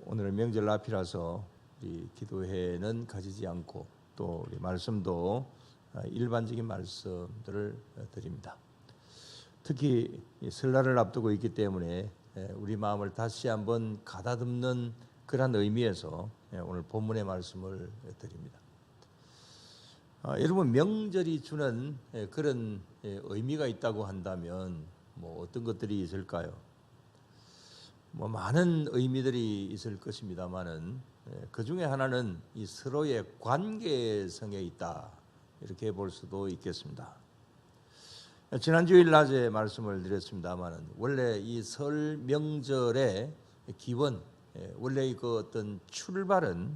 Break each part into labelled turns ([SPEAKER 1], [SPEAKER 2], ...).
[SPEAKER 1] 오늘은 명절 앞이라서 우리 기도회는 가지지 않고 또 우리 말씀도 일반적인 말씀들을 드립니다. 특히 설날을 앞두고 있기 때문에 우리 마음을 다시 한번 가다듬는 그런 의미에서 오늘 본문의 말씀을 드립니다. 여러분, 명절이 주는 그런 의미가 있다고 한다면 어떤 것들이 있을까요? 많은 의미들이 있을 것입니다만은 그 중에 하나는 이 서로의 관계성에 있다, 이렇게 볼 수도 있겠습니다. 지난 주일 낮에 말씀을 드렸습니다만은 원래 이 설 명절의 기원, 원래 그 어떤 출발은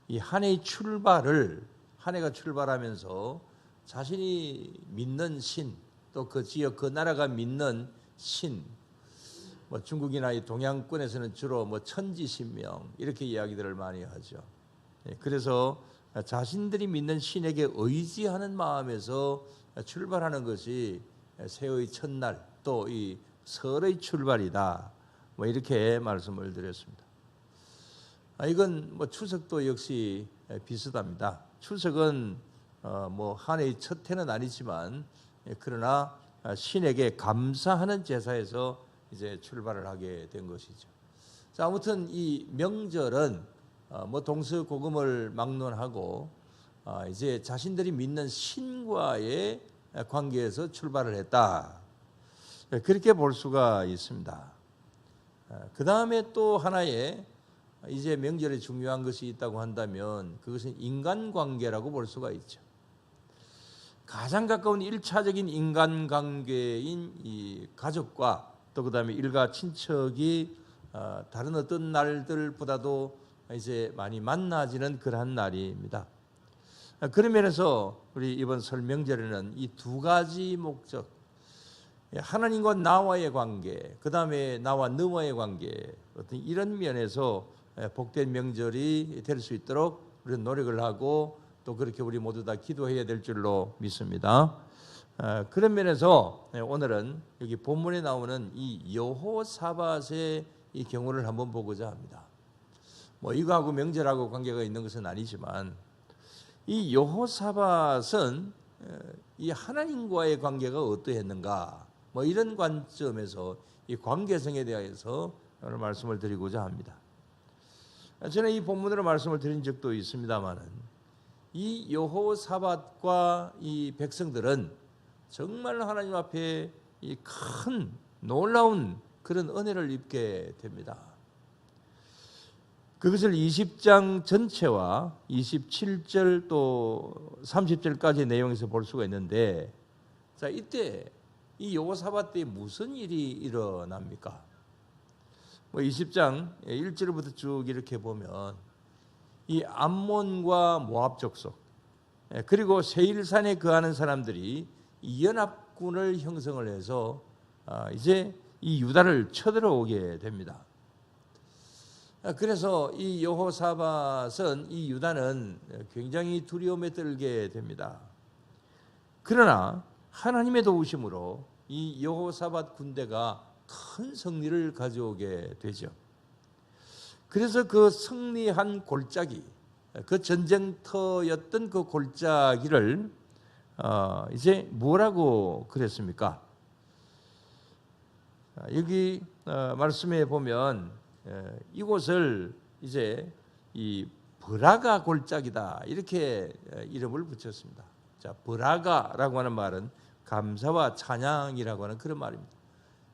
[SPEAKER 1] 이 한 해의 출발을, 한 해가 출발하면서 자신이 믿는 신, 또 그 지역 그 나라가 믿는 신, 중국이나 이 동양권에서는 주로 천지신명 이렇게 이야기들을 많이 하죠. 그래서 자신들이 믿는 신에게 의지하는 마음에서 출발하는 것이 새해의 첫날, 또 이 설의 출발이다, 이렇게 말씀을 드렸습니다. 이건 추석도 역시 비슷합니다. 추석은 한 해의 첫 해는 아니지만 그러나 신에게 감사하는 제사에서 이제 출발을 하게 된 것이죠. 자, 아무튼 이 명절은 동서고금을 막론하고 이제 자신들이 믿는 신과의 관계에서 출발을 했다, 그렇게 볼 수가 있습니다. 그 다음에 또 하나의 이제 명절에 중요한 것이 있다고 한다면 그것은 인간관계라고 볼 수가 있죠. 가장 가까운 1차적인 인간관계인 이 가족과 또 그다음에 일가 친척이 다른 어떤 날들보다도 이제 많이 만나지는 그러한 날입니다. 그런 면에서 우리 이번 설 명절에는 이 두 가지 목적, 하나님과 나와의 관계, 그다음에 나와 너와의 관계, 어떤 이런 면에서 복된 명절이 될 수 있도록 우리는 노력을 하고 또 그렇게 우리 모두 다 기도해야 될 줄로 믿습니다. 그런 면에서 오늘은 여기 본문에 나오는 이 여호사밧의 이 경우를 한번 보고자 합니다. 이거하고 명절하고 관계가 있는 것은 아니지만 이 여호사밧은 이 하나님과의 관계가 어떠했는가, 이런 관점에서 이 관계성에 대해서 오늘 말씀을 드리고자 합니다. 전에 이 본문으로 말씀을 드린 적도 있습니다만은 이 여호사밧과 이 백성들은 정말 하나님 앞에 이 큰 놀라운 그런 은혜를 입게 됩니다. 그것을 20장 전체와 27절 또 30절까지의 내용에서 볼 수가 있는데, 자, 이때 이 여호사밧 때 무슨 일이 일어납니까? 20장 1절부터 쭉 이렇게 보면 이 암몬과 모압 족속, 그리고 세일산에 거하는 사람들이 이 연합군을 형성을 해서 이제 이 유다를 쳐들어오게 됩니다. 그래서 이 여호사밧은 이 유다는 굉장히 두려움에 떨게 됩니다. 그러나 하나님의 도우심으로 이 여호사밧 군대가 큰 승리를 가져오게 되죠. 그래서 그 승리한 골짜기, 그 전쟁터였던 그 골짜기를 이제 뭐라고 그랬습니까? 여기 말씀에 보면 이곳을 이제 이 브라가 골짜기다, 이렇게 이름을 붙였습니다. 자, 브라가라고 하는 말은 감사와 찬양이라고 하는 그런 말입니다.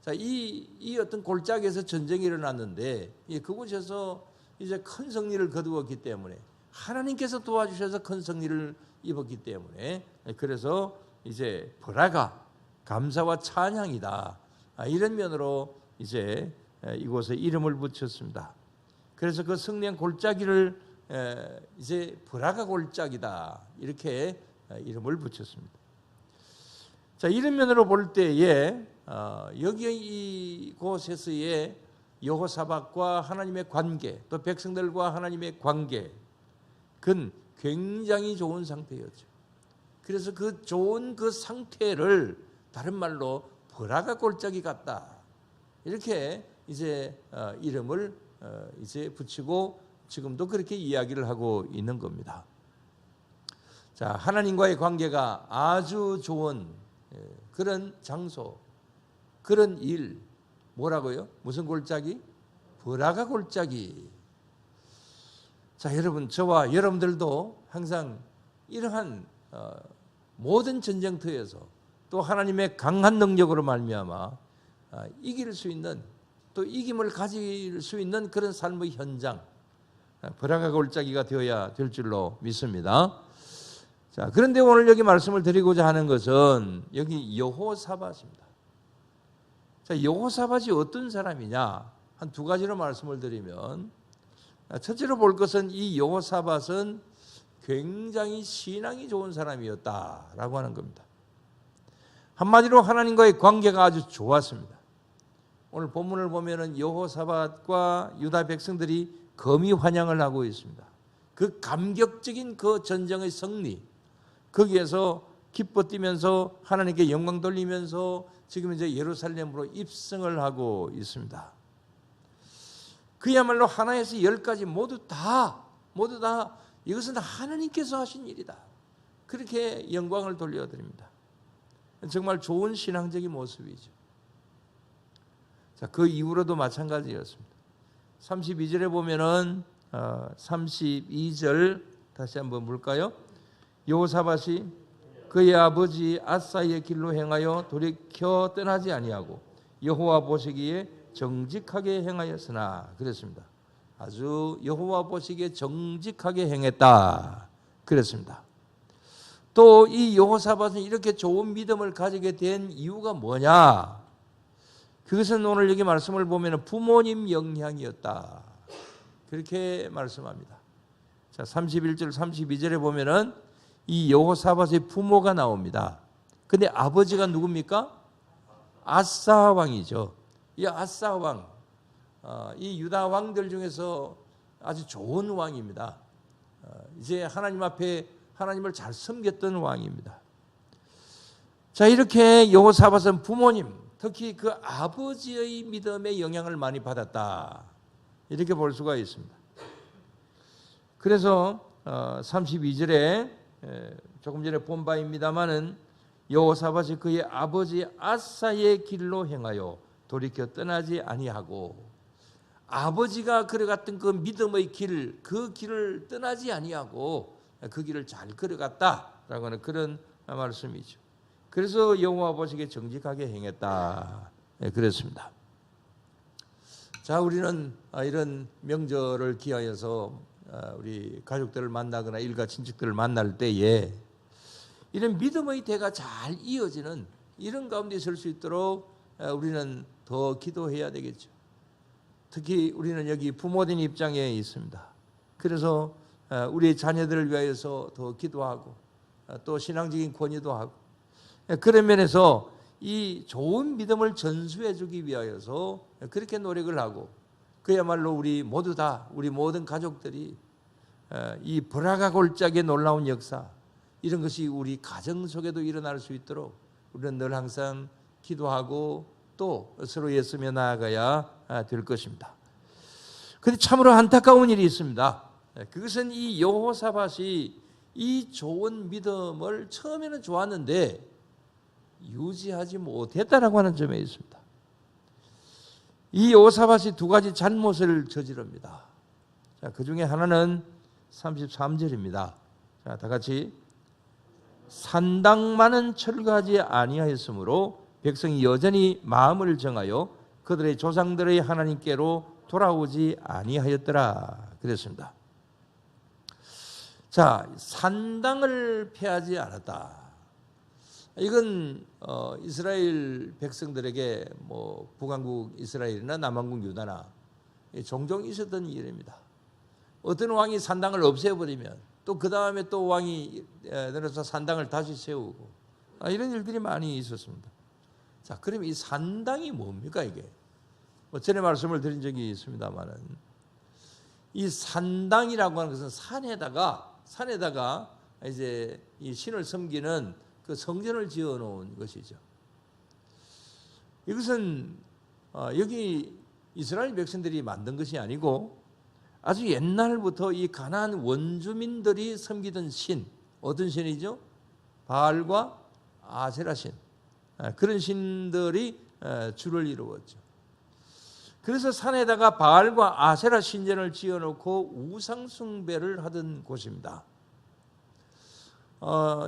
[SPEAKER 1] 자, 이 어떤 골짜기에서 전쟁이 일어났는데 그곳에서 이제 큰 승리를 거두었기 때문에 하나님께서 도와주셔서 큰 승리를 입었기 때문에 그래서 이제 브라가 감사와 찬양이다, 이런 면으로 이제 이곳에 이름을 붙였습니다. 그래서 그 승리한 골짜기를 이제 브라가 골짜기다, 이렇게 이름을 붙였습니다. 자, 이런 면으로 볼 때에 여기 이곳에서의 여호사밧과 하나님의 관계, 또 백성들과 하나님의 관계, 그건 굉장히 좋은 상태였죠. 그래서 그 좋은 그 상태를 다른 말로 브라가 골짜기 같다, 이렇게 이제 이름을 이제 붙이고 지금도 그렇게 이야기를 하고 있는 겁니다. 자, 하나님과의 관계가 아주 좋은 그런 장소, 그런 일, 뭐라고요? 무슨 골짜기? 브라가 골짜기. 자, 여러분, 저와 여러분들도 항상 이러한 모든 전쟁터에서 또 하나님의 강한 능력으로 말미암아 이길 수 있는, 또 이김을 가질 수 있는 그런 삶의 현장, 브라가 골짜기가 되어야 될 줄로 믿습니다. 자, 그런데 오늘 여기 말씀을 드리고자 하는 것은 여기 여호사밧입니다. 자, 여호사밧이 어떤 사람이냐? 한 두 가지로 말씀을 드리면, 첫째로 볼 것은 이 여호사밧은 굉장히 신앙이 좋은 사람이었다라고 하는 겁니다. 한마디로 하나님과의 관계가 아주 좋았습니다. 오늘 본문을 보면은 여호사밧과 유다 백성들이 거미 환영을 하고 있습니다. 그 감격적인 그 전쟁의 승리, 거기에서 기뻐 뛰면서 하나님께 영광 돌리면서 지금 이제 예루살렘으로 입성을 하고 있습니다. 그야말로 하나에서 10까지 모두 다 이것은 하나님께서 하신 일이다, 그렇게 영광을 돌려드립니다. 정말 좋은 신앙적인 모습이죠. 자, 그 이후로도 마찬가지였습니다. 32절에 보면은 32절 다시 한번 볼까요? 여호사밧이 그의 아버지 아사의 길로 행하여 돌이켜 떠나지 아니하고 여호와 보시기에 정직하게 행하였으나, 그랬습니다. 아주 여호와 보시기에 정직하게 행했다, 그랬습니다. 또 이 여호사밧은 이렇게 좋은 믿음을 가지게 된 이유가 뭐냐? 그것은 오늘 여기 말씀을 보면 부모님 영향이었다, 그렇게 말씀합니다. 자, 31절 32절에 보면은 이 여호사밧의 부모가 나옵니다. 근데 아버지가 누굽니까? 아사 왕이죠. 이 아사 왕, 이 유다 왕들 중에서 아주 좋은 왕입니다. 이제 하나님 앞에 하나님을 잘 섬겼던 왕입니다. 자, 이렇게 여호사밧은 부모님, 특히 그 아버지의 믿음의 영향을 많이 받았다, 이렇게 볼 수가 있습니다. 그래서 32절에 조금 전에 본 바입니다마는 여호사밧이 그의 아버지 아사의 길로 행하여 돌이켜 떠나지 아니하고, 아버지가 걸어갔던 그 믿음의 길, 그 길을 떠나지 아니하고 그 길을 잘 걸어갔다라고 하는 그런 말씀이죠. 그래서 여호와 보시기에 정직하게 행했다, 그랬습니다. 자, 우리는 이런 명절을 기하여서 우리 가족들을 만나거나 일가 친척들을 만날 때에 이런 믿음의 대가 잘 이어지는 이런 가운데 설 수 있도록 우리는 더 기도해야 되겠죠. 특히 우리는 여기 부모된 입장에 있습니다. 그래서 우리 자녀들을 위하여서 더 기도하고 또 신앙적인 권유도 하고, 그런 면에서 이 좋은 믿음을 전수해 주기 위하여서 그렇게 노력을 하고, 그야말로 우리 모두 다, 우리 모든 가족들이 이 브라가 골짜기의 놀라운 역사, 이런 것이 우리 가정 속에도 일어날 수 있도록 우리는 늘 항상 기도하고 또 서로 애쓰며 나아가야 될 것입니다. 그런데 참으로 안타까운 일이 있습니다. 그것은 이 여호사밧이 이 좋은 믿음을 처음에는 좋았는데 유지하지 못했다라고 하는 점에 있습니다. 이 여호사밧이 두 가지 잘못을 저지릅니다. 자, 그 중에 하나는 33절입니다. 자, 다 같이 산당만은 철거하지 아니하였으므로 백성이 여전히 마음을 정하여 그들의 조상들의 하나님께로 돌아오지 아니하였더라, 그랬습니다. 자, 산당을 폐하지 않았다. 이건 이스라엘 백성들에게 뭐 북왕국 이스라엘이나 남왕국 유다나 종종 있었던 일입니다. 어떤 왕이 산당을 없애버리면 또 그 다음에 또 왕이 들어서 산당을 다시 세우고 이런 일들이 많이 있었습니다. 자, 그럼 이 산당이 뭡니까 이게? 전에 말씀을 드린 적이 있습니다만은 이 산당이라고 하는 것은 산에다가 이제 이 신을 섬기는 그 성전을 지어 놓은 것이죠. 이것은 여기 이스라엘 백성들이 만든 것이 아니고 아주 옛날부터 이 가나안 원주민들이 섬기던 신, 어떤 신이죠? 바알과 아세라 신, 그런 신들이 주를 이루었죠. 그래서 산에다가 바알과 아세라 신전을 지어놓고 우상 숭배를 하던 곳입니다.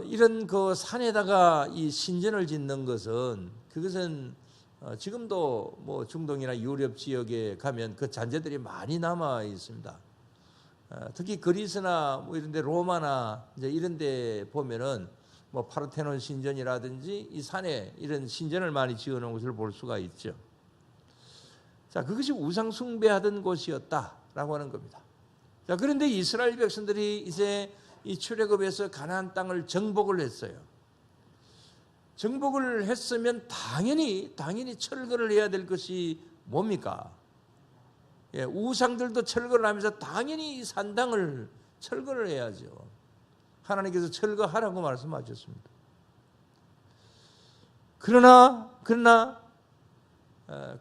[SPEAKER 1] 이런 그 산에다가 이 신전을 짓는 것은 그것은 지금도 뭐 중동이나 유럽 지역에 가면 그 잔재들이 많이 남아 있습니다. 특히 그리스나 뭐 이런데 로마나 이제 이런데 보면은 뭐 파르테논 신전이라든지 이 산에 이런 신전을 많이 지어놓은 것을 볼 수가 있죠. 자, 그것이 우상 숭배하던 곳이었다라고 하는 겁니다. 자, 그런데 이스라엘 백성들이 이제 이 출애굽에서 가나안 땅을 정복을 했어요. 정복을 했으면 당연히 철거를 해야 될 것이 뭡니까? 예, 우상들도 철거를 하면서 당연히 이 산당을 철거를 해야죠. 하나님께서 철거하라고 말씀하셨습니다. 그러나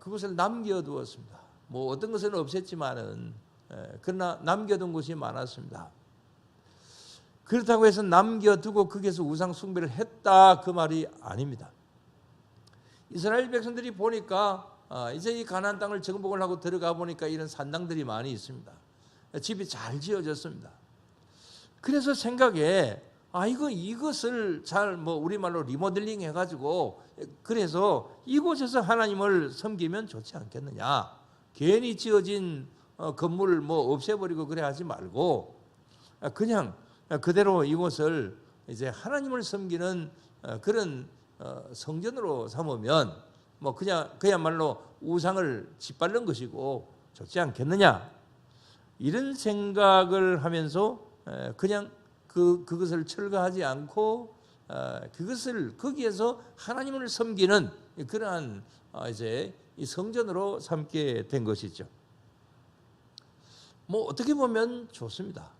[SPEAKER 1] 그것을 남겨두었습니다. 뭐 어떤 것은 없앴지만은 그러나 남겨둔 것이 많았습니다. 그렇다고 해서 남겨두고 거기에서 우상 숭배를 했다 그 말이 아닙니다. 이스라엘 백성들이 보니까 이제 이 가나안 땅을 정복을 하고 들어가 보니까 이런 산당들이 많이 있습니다. 집이 잘 지어졌습니다. 그래서 생각에 이것을 잘 뭐 우리말로 리모델링 해가지고 그래서 이곳에서 하나님을 섬기면 좋지 않겠느냐. 괜히 지어진 건물을 뭐 없애버리고 그래 하지 말고 그냥 그대로 이곳을 이제 하나님을 섬기는 그런 성전으로 삼으면 뭐 그야말로 우상을 짓밟는 것이고 좋지 않겠느냐. 이런 생각을 하면서 그냥 그것을 철거하지 않고 그것을 거기에서 하나님을 섬기는 그러한 이제 이 성전으로 삼게 된 것이죠. 뭐 어떻게 보면 좋습니다.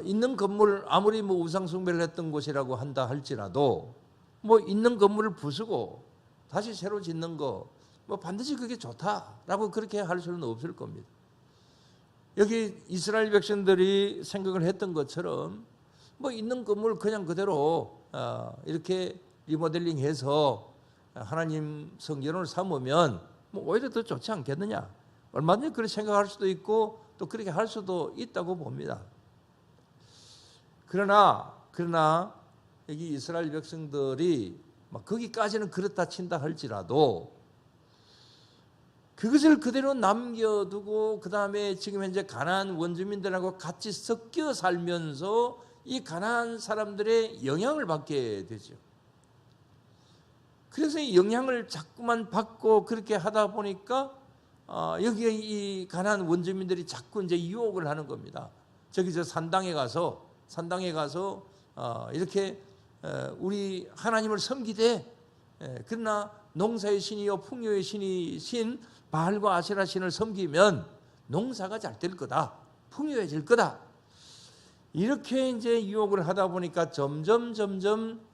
[SPEAKER 1] 있는 건물 아무리 뭐 우상 숭배를 했던 곳이라고 한다 할지라도 뭐 있는 건물을 부수고 다시 새로 짓는 거 뭐 반드시 그게 좋다라고 그렇게 할 수는 없을 겁니다. 여기 이스라엘 백성들이 생각을 했던 것처럼 뭐 있는 건물 그냥 그대로 이렇게 리모델링해서 하나님 성전을 삼으면 뭐 오히려 더 좋지 않겠느냐. 얼마든지 그렇게 생각할 수도 있고 또 그렇게 할 수도 있다고 봅니다. 그러나 여기 이스라엘 백성들이 막 거기까지는 그렇다 친다 할지라도 그것을 그대로 남겨두고 그 다음에 지금 현재 가나안 원주민들하고 같이 섞여 살면서 이 가나안 사람들의 영향을 받게 되죠. 그래서 이 영향을 자꾸만 받고 그렇게 하다 보니까 여기에 이 가나안 원주민들이 자꾸 이제 유혹을 하는 겁니다. 저기 저 산당에 가서 이렇게 우리 하나님을 섬기되 그러나 농사의 신이요 풍요의 신이신 바알과 아세라 신을 섬기면 농사가 잘 될 거다, 풍요해질 거다. 이렇게 이제 유혹을 하다 보니까 점점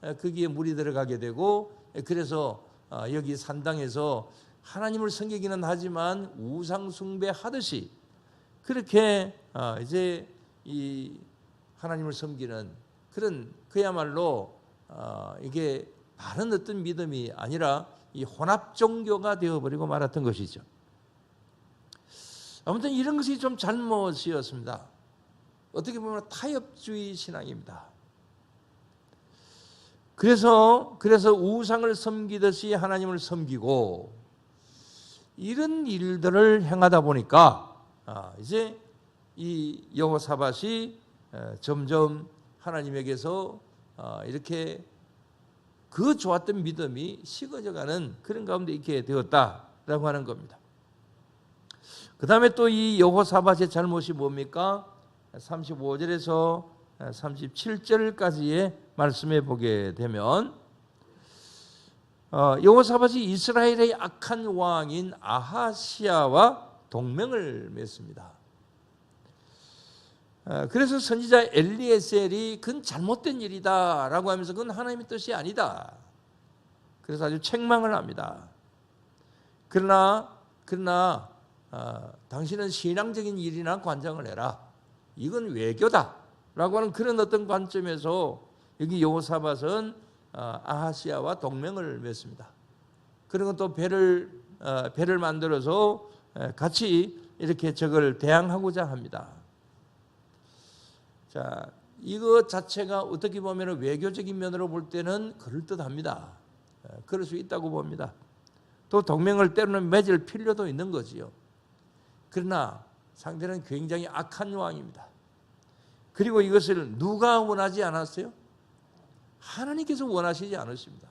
[SPEAKER 1] 거기에 물이 들어가게 되고 그래서 여기 산당에서 하나님을 섬기기는 하지만 우상 숭배하듯이 그렇게 이제 이 하나님을 섬기는 그런 그야말로 이게 바른 어떤 믿음이 아니라 이 혼합 종교가 되어버리고 말았던 것이죠. 아무튼 이런 것이 좀 잘못이었습니다. 어떻게 보면 타협주의 신앙입니다. 그래서 우상을 섬기듯이 하나님을 섬기고 이런 일들을 행하다 보니까 이제 이 여호사밧이 점점 하나님에게서 이렇게 그 좋았던 믿음이 식어져가는 그런 가운데 있게 되었다라고 하는 겁니다. 그 다음에 또 이 여호사밧의 잘못이 뭡니까? 35절에서 37절까지의 말씀해 보게 되면 여호사밧이 이스라엘의 악한 왕인 아하시야와 동맹을 맺습니다. 그래서 선지자 엘리에셀이 그건 잘못된 일이다라고 하면서 그건 하나님의 뜻이 아니다. 그래서 아주 책망을 합니다. 그러나 그러나 당신은 신앙적인 일이나 관장을 해라. 이건 외교다. 라고 하는 그런 어떤 관점에서 여기 여호사밧은 아하시아와 동맹을 맺습니다. 그리고 또 배를 만들어서 같이 이렇게 적을 대항하고자 합니다. 자, 이것 자체가 어떻게 보면 외교적인 면으로 볼 때는 그럴듯합니다. 그럴 수 있다고 봅니다. 또 동맹을 때로는 맺을 필요도 있는 거지요. 그러나 상대는 굉장히 악한 왕입니다. 그리고 이것을 누가 원하지 않았어요? 하나님께서 원하시지 않으십니다.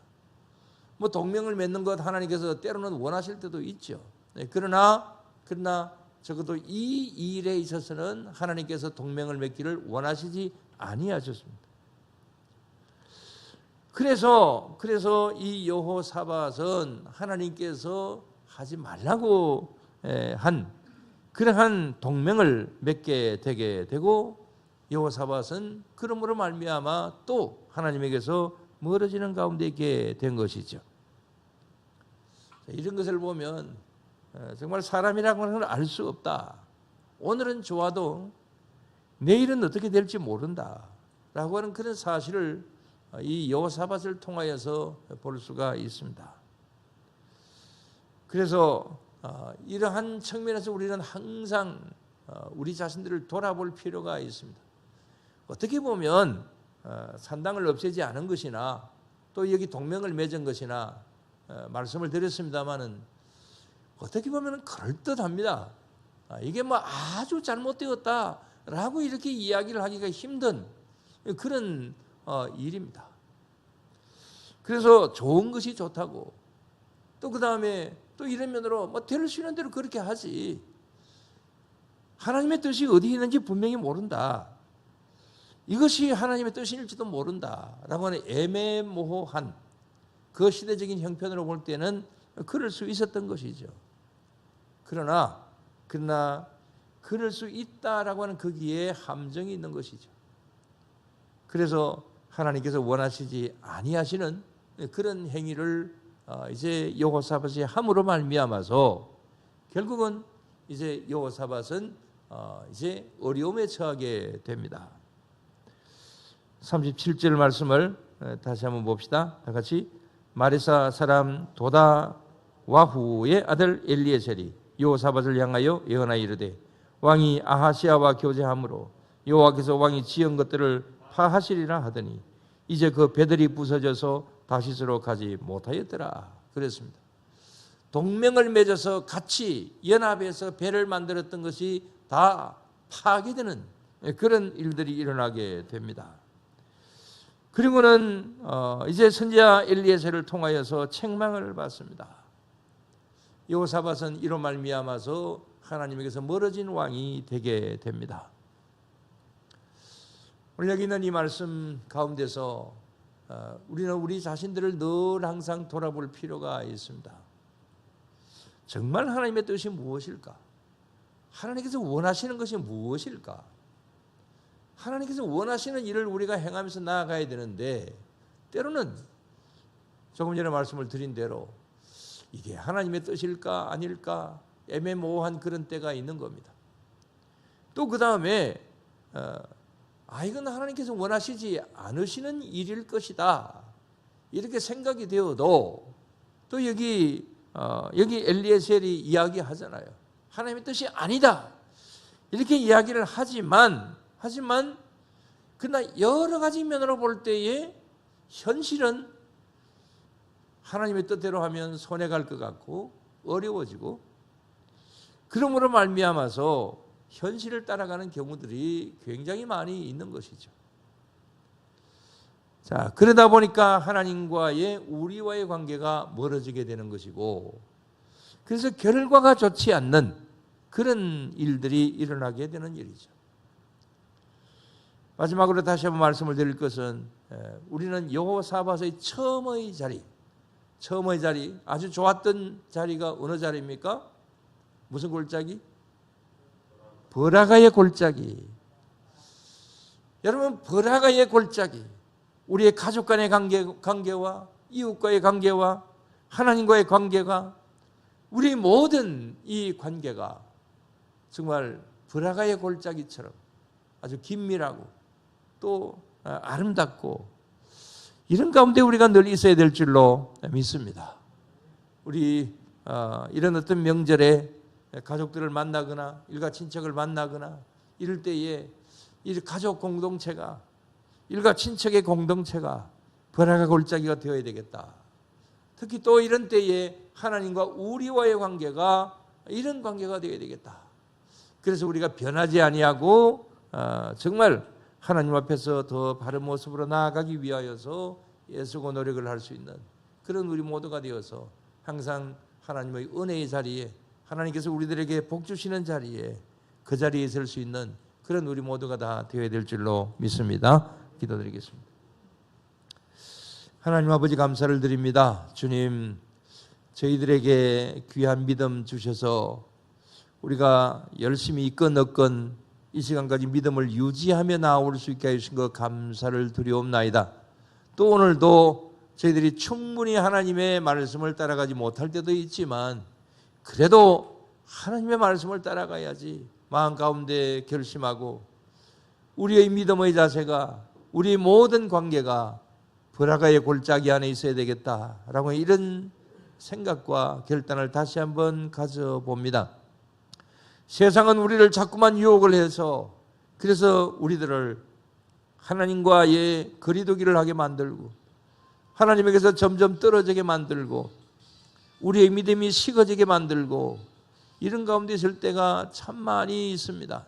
[SPEAKER 1] 뭐 동맹을 맺는 것 하나님께서 때로는 원하실 때도 있죠. 그러나 적어도 이 일에 있어서는 하나님께서 동맹을 맺기를 원하시지 아니하셨습니다. 그래서 이 여호사밧은 하나님께서 하지 말라고 한 그러한 동맹을 맺게 되게 되고, 여호사밧은 그러므로 말미암아 또 하나님에게서 멀어지는 가운데 있게 된 것이죠. 이런 것을 보면 정말 사람이라고 하는 걸 알 수 없다. 오늘은 좋아도 내일은 어떻게 될지 모른다 라고 하는 그런 사실을 이 여호사밧을 통하여서 볼 수가 있습니다. 그래서 이러한 측면에서 우리는 항상 우리 자신들을 돌아볼 필요가 있습니다. 어떻게 보면 산당을 없애지 않은 것이나 또 여기 동맹을 맺은 것이나 말씀을 드렸습니다마는 어떻게 보면 그럴듯합니다. 이게 뭐 아주 잘못되었다라고 이렇게 이야기를 하기가 힘든 그런 일입니다. 그래서 좋은 것이 좋다고 또 그 다음에 또 이런 면으로 뭐 될 수 있는 대로 그렇게 하지, 하나님의 뜻이 어디 있는지 분명히 모른다, 이것이 하나님의 뜻일지도 모른다라고 하는 애매모호한 그 시대적인 형편으로 볼 때는 그럴 수 있었던 것이죠. 그러나 그럴 수 있다라고 하는 거기에 함정이 있는 것이죠. 그래서 하나님께서 원하시지 아니하시는 그런 행위를 이제 여호사밧이 함으로 말미암아서 결국은 이제 여호사밧은 이제 어려움에 처하게 됩니다. 37절 말씀을 다시 한번 봅시다. 다 같이. 마레사 사람 도다와후의 아들 엘리에셀이 여호사밧을 향하여 예언하여 이르되, 왕이 아하시아와 교제함으로 여호와께서 왕이 지은 것들을 파하시리라 하더니 이제 그 배들이 부서져서 다시스로 가지 못하였더라 그랬습니다. 동맹을 맺어서 같이 연합해서 배를 만들었던 것이 다 파괴되는 그런 일들이 일어나게 됩니다. 그리고는 이제 선지자 엘리에셀을 통하여서 책망을 받습니다. 여호사밧은 이로 말미암아서 하나님에게서 멀어진 왕이 되게 됩니다. 오늘 여기 있는 이 말씀 가운데서 우리는 우리 자신들을 늘 항상 돌아볼 필요가 있습니다. 정말 하나님의 뜻이 무엇일까? 하나님께서 원하시는 것이 무엇일까? 하나님께서 원하시는 일을 우리가 행하면서 나아가야 되는데, 때로는 조금 전에 말씀을 드린 대로 이게 하나님의 뜻일까 아닐까 애매모호한 그런 때가 있는 겁니다. 또 그 다음에 이건 하나님께서 원하시지 않으시는 일일 것이다 이렇게 생각이 되어도 또 여기 엘리에셀이 이야기하잖아요. 하나님의 뜻이 아니다 이렇게 이야기를 하지만 그러나 여러 가지 면으로 볼 때에 현실은 하나님의 뜻대로 하면 손해 갈 것 같고 어려워지고, 그러므로 말미암아서 현실을 따라가는 경우들이 굉장히 많이 있는 것이죠. 자, 그러다 보니까 하나님과의 우리와의 관계가 멀어지게 되는 것이고, 그래서 결과가 좋지 않는 그런 일들이 일어나게 되는 일이죠. 마지막으로 다시 한번 말씀을 드릴 것은 우리는 여호사밧의 처음의 자리, 아주 좋았던 자리가 어느 자리입니까? 무슨 골짜기? 버라가의 골짜기. 여러분, 버라가의 골짜기, 우리의 가족 간의 관계와 이웃과의 관계와 하나님과의 관계가 우리 모든 이 관계가 정말 브라가의 골짜기처럼 아주 긴밀하고 또 아름답고 이런 가운데 우리가 늘 있어야 될 줄로 믿습니다. 우리 이런 어떤 명절에 가족들을 만나거나 일가 친척을 만나거나 이럴 때에 이 가족 공동체가 일가 친척의 공동체가 브라가 골짜기가 되어야 되겠다. 특히 또 이런 때에 하나님과 우리와의 관계가 이런 관계가 되어야 되겠다. 그래서 우리가 변하지 아니하고 정말 하나님 앞에서 더 바른 모습으로 나아가기 위하여서 애쓰고 노력을 할 수 있는 그런 우리 모두가 되어서 항상 하나님의 은혜의 자리에 하나님께서 우리들에게 복 주시는 자리에 그 자리에 있을 수 있는 그런 우리 모두가 다 되어야 될 줄로 믿습니다. 기도드리겠습니다. 하나님 아버지 감사를 드립니다. 주님, 저희들에게 귀한 믿음 주셔서 우리가 열심히 있건 없건 이 시간까지 믿음을 유지하며 나아올 수 있게 해주신 것 감사를 드리옵나이다. 또 오늘도 저희들이 충분히 하나님의 말씀을 따라가지 못할 때도 있지만 그래도 하나님의 말씀을 따라가야지 마음 가운데 결심하고 우리의 믿음의 자세가 우리 모든 관계가 브라가의 골짜기 안에 있어야 되겠다라고 이런 생각과 결단을 다시 한번 가져봅니다. 세상은 우리를 자꾸만 유혹을 해서 그래서 우리들을 하나님과의 거리두기를 하게 만들고 하나님에게서 점점 떨어지게 만들고 우리의 믿음이 식어지게 만들고 이런 가운데 있을 때가 참 많이 있습니다.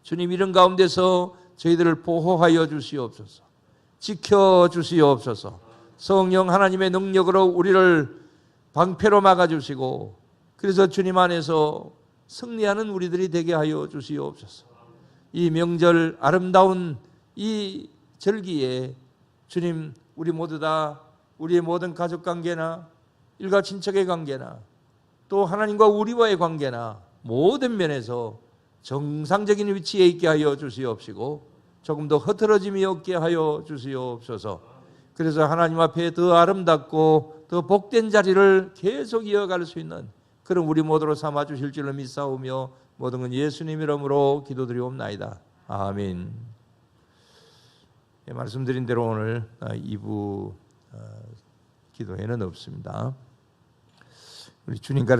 [SPEAKER 1] 주님, 이런 가운데서 저희들을 보호하여 주시옵소서. 지켜주시옵소서. 성령 하나님의 능력으로 우리를 방패로 막아주시고 그래서 주님 안에서 승리하는 우리들이 되게 하여 주시옵소서. 이 명절 아름다운 이 절기에 주님, 우리 모두 다 우리의 모든 가족관계나 일가 친척의 관계나 또 하나님과 우리와의 관계나 모든 면에서 정상적인 위치에 있게 하여 주시옵시고 조금 더 흐트러짐이 없게 하여 주시옵소서. 그래서 하나님 앞에 더 아름답고 더 복된 자리를 계속 이어갈 수 있는 그런 우리 모두로 삼아 주실 줄로 믿사오며 모든 건 예수님 이름으로 기도드리옵나이다. 아멘. 말씀드린 대로 오늘 2부 기도회는 없습니다. 우리 주님 가르쳐